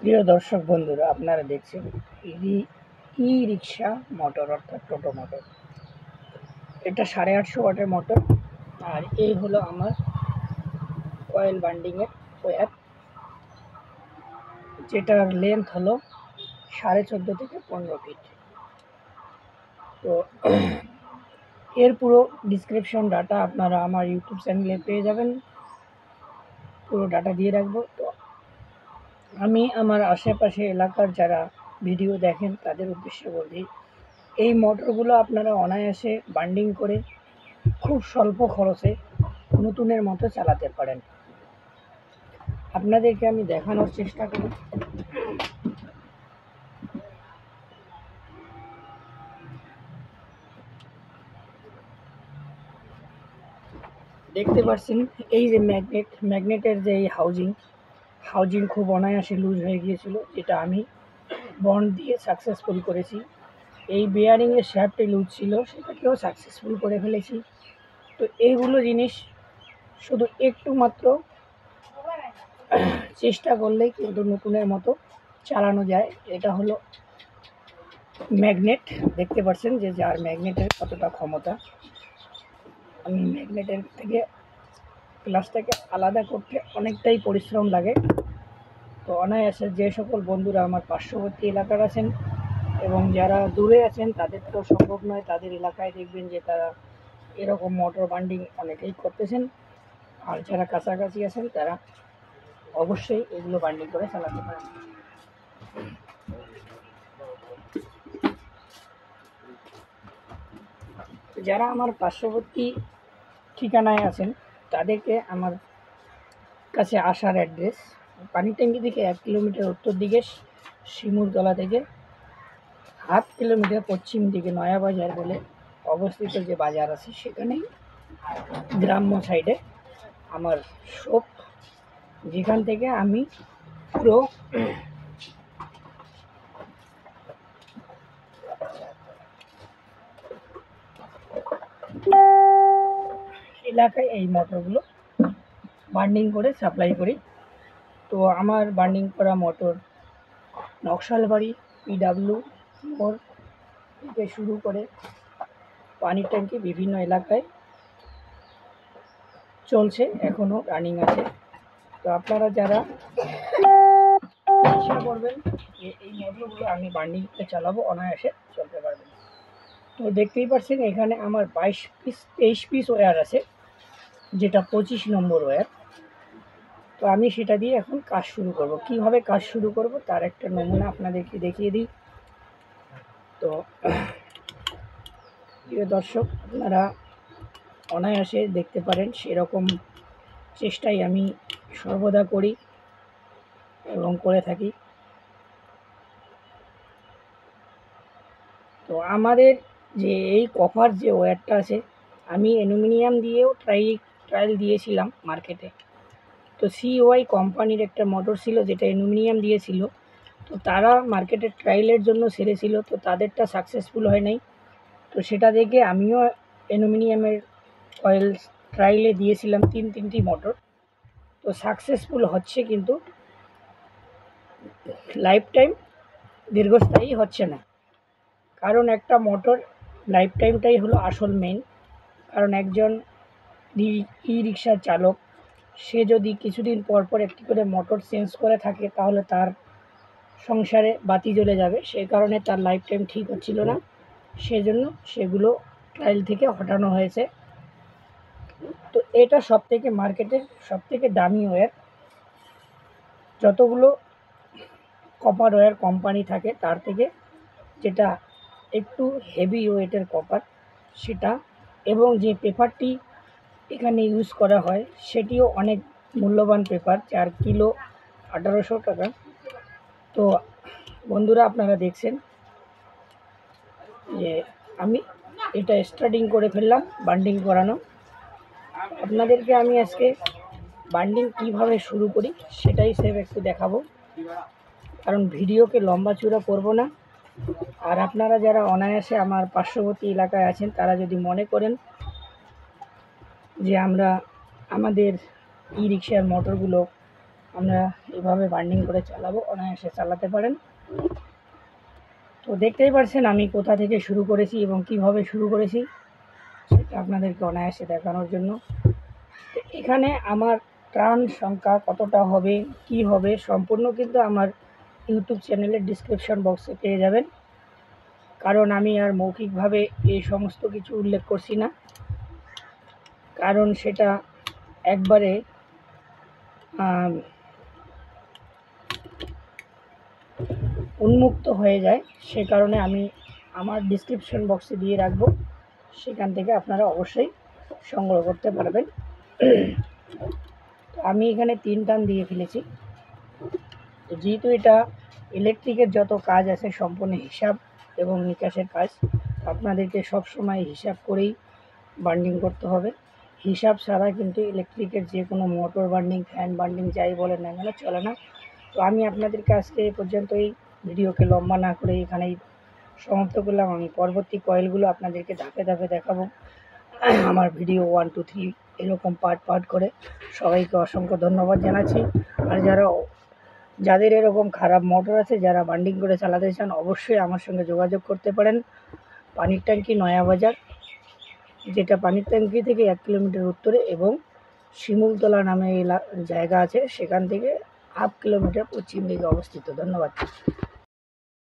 প্রিয় দর্শক বন্ধুরা, আপনারা দেখছেন ই রিক্সা মোটর অর্থাৎ টোটো মোটর। এটা 850 ওয়াটের মোটর। আর এই হলো আমার কয়েল বান্ডিংয়ের ওয়্যার, যেটার লেন্থ হলো 14.5 থেকে 15 ফিট। তো এর পুরো ডিসক্রিপশন ডাটা আপনারা আমার ইউটিউব চ্যানেলে পেয়ে যাবেন। পুরো ডাটা দিয়ে রাখবো। তো আমি আমার আশেপাশে এলাকার যারা ভিডিও দেখেন তাদের উদ্দেশ্যে বলছি, এই মোটরগুলো আপনারা অনায়াসে বান্ডিং করে খুব স্বল্প খরচে নতুনের মতো চালাতে পারেন। আপনাদেরকে আমি দেখানোর চেষ্টা করি। দেখতে পাচ্ছেন এই যে ম্যাগনেটের যে এই হাউজিং খুব অনায়াসে লুজ হয়ে গিয়েছিল, যেটা আমি বন্ড দিয়ে সাকসেসফুল করেছি। এই বেয়ারিংয়ের শ্যাফটে লুজ ছিল, সেটাকেও সাকসেসফুল করে ফেলেছি। তো এইগুলো জিনিস শুধু একটু মাত্র চেষ্টা করলেই কিন্তু নতুনের মতো চালানো যায়। এটা হলো ম্যাগনেট। দেখতে পাচ্ছেন যে যার ম্যাগনেটের কতটা ক্ষমতা। আমি ম্যাগনেটের থেকে গ্লাসটাকে আলাদা করতে অনেকটাই পরিশ্রম লাগে। তো অনায়াসে যে সকল বন্ধুরা আমার পার্শ্ববর্তী এলাকার আছেন এবং যারা দূরে আছেন তাদের তো সম্ভব নয়, তাদের এলাকায় দেখবেন যে তারা এরকম মোটর বান্ডিং অনেকেই করতেছেন। আর যারা কাছাকাছি আছেন তারা অবশ্যই এগুলো বান্ডিং করে চালাতে পারেন। যারা আমার পার্শ্ববর্তী ঠিকানায় আছেন তাদেরকে আমার কাছে আসার অ্যাড্রেস পানি ট্যাঙ্কি থেকে 1 কিলোমিটার উত্তর দিকে শিমুলতলা থেকে 1/2 কিলোমিটার পশ্চিম দিকে নয়াবাজার বলে অবস্থিত যে বাজার আছে, সেখানেই গ্রাম্য সাইডে আমার শপ, যেখান থেকে আমি পুরো এলাকায় এই মোটরগুলো বান্ডিং করে সাপ্লাই করি। তো আমার বান্ডিং করা মোটর নকশালবাড়ি, পিডাব্লিউ মোড় থেকে শুরু করে পানির ট্যাঙ্কি বিভিন্ন এলাকায় চলছে, এখনও রানিং আছে। তো আপনারা যারা ইচ্ছা করবেন যে এই মোটরগুলো আমি বান্ডিং করে চালাবো, অনায়াসে চলতে পারবেন। তো দেখতেই পাচ্ছেন এখানে আমার 23 পিস ওয়্যার আছে, যেটা 25 নম্বর ওয়্যার। তো আমি সেটা দিয়ে এখন কাজ শুরু করব। কিভাবে কাজ শুরু করব তার একটা নমুনা আপনাদেরকে দেখিয়ে দিই। তো প্রিয় দর্শক, আপনারা অনায়াসে দেখতে পারেন, সেরকম চেষ্টাই আমি সর্বদা করি এবং করে থাকি। তো আমাদের যে এই কপার যে ওয়্যারটা আছে, আমি অ্যালুমিনিয়াম দিয়েও ট্রায়াল দিয়েছিলাম মার্কেটে। তো CY কোম্পানির একটা মোটর ছিল যেটা অ্যালুমিনিয়াম দিয়েছিল। তো তারা মার্কেটে ট্রায়ালের জন্য ছেড়েছিল, তো তাদেরটা সাকসেসফুল হয় নাই। তো সেটা দেখে আমিও অ্যালুমিনিয়ামের কয়েল ট্রায়ালে দিয়েছিলাম 3টি মোটর। তো সাকসেসফুল হচ্ছে, কিন্তু লাইফ টাইম দীর্ঘস্থায়ী হচ্ছে না। কারণ একটা মোটর লাইফ টাইমটাই হলো আসল মেন। কারণ একজন ই রিক্সার চালক, সে যদি কিছুদিন পর পর একটি করে মোটর চেঞ্জ করে থাকে, তাহলে তার সংসারে বাতি জ্বলে যাবে। সেই কারণে তার লাইফ টাইম ঠিক হচ্ছিল না, সেজন্য সেগুলো ট্রায়াল থেকে হটানো হয়েছে। তো এটা সবথেকে মার্কেটের সবথেকে দামি ওয়্যার। যতগুলো কপার ওয়্যার কোম্পানি থাকে তার থেকে যেটা একটু হেভি ওয়েটের কপার সেটা, এবং যে পেপারটি এখানে ইউজ করা হয় সেটিও অনেক মূল্যবান পেপার, 4 কিলো 1800 টাকা। তো বন্ধুরা, আপনারা দেখছেন যে আমি এটা স্টার্টিং করে ফেললাম বান্ডিং করানো। আপনাদেরকে আমি আজকে বান্ডিং কিভাবে শুরু করি সেটাই একটু দেখাবো, কারণ ভিডিওকে লম্বা চূড়া করব না। আর আপনারা যারা অনায়াসে আমার পার্শ্ববর্তী এলাকায় আছেন তারা যদি মনে করেন যে আমরা আমাদের ই রিক্সার মোটরগুলো আমরা এভাবে বার্নিং করে চালাবো, অনায়াসে চালাতে পারেন। তো দেখতেই পারছেন আমি কোথা থেকে শুরু করেছি এবং কিভাবে শুরু করেছি সেটা আপনাদেরকে অনায়াসে দেখানোর জন্য। তো এখানে আমার টার্ন সংখ্যা কতটা হবে, কি হবে, সম্পূর্ণ কিন্তু আমার ইউটিউব চ্যানেলের ডিসক্রিপশন বক্সে পেয়ে যাবেন। কারণ আমি আর মৌখিকভাবে এই সমস্ত কিছু উল্লেখ করছি না, কারণ সেটা একবারে উন্মুক্ত হয়ে যায়। সে কারণে আমি আমার ডিসক্রিপশন বক্সে দিয়ে রাখবো, সেখান থেকে আপনারা অবশ্যই সংগ্রহ করতে পারবেন। তো আমি এখানে 3 টান দিয়ে ফেলেছি। তো যেহেতু এটা ইলেকট্রিকের যত কাজ আছে সম্পূর্ণ হিসাব এবং নিকাশের কাজ, আপনাদেরকে সব সময় হিসাব করেই বার্নিং করতে হবে। হিসাব ছাড়া কিন্তু ইলেকট্রিকের যে কোনো মোটর বার্নিং, ফ্যান বার্নিং যাই বলেন না কেন চলে না। তো আমি আপনাদেরকে আজকে এ পর্যন্তই, ভিডিওকে লম্বা না করে এখানেই সমাপ্ত করলাম। আমি পরবর্তী কয়েলগুলো আপনাদেরকে ধাপে ধাপে দেখাবো। আমার ভিডিও 1 2 3 এরকম পার্ট করে। সবাইকে অসংখ্য ধন্যবাদ জানাচ্ছি। আর যাদের এরকম খারাপ মোটর আছে, যারা বার্নিং করে চালাতে চান, অবশ্যই আমার সঙ্গে যোগাযোগ করতে পারেন। পানির ট্যাঙ্কি নয়াবাজার, যেটা পানির ট্যাঙ্কি থেকে 1 কিলোমিটার উত্তরে, এবং শিমুলতলা নামে জায়গা আছে, সেখান থেকে 1/2 কিলোমিটার পশ্চিম দিকে অবস্থিত। ধন্যবাদ।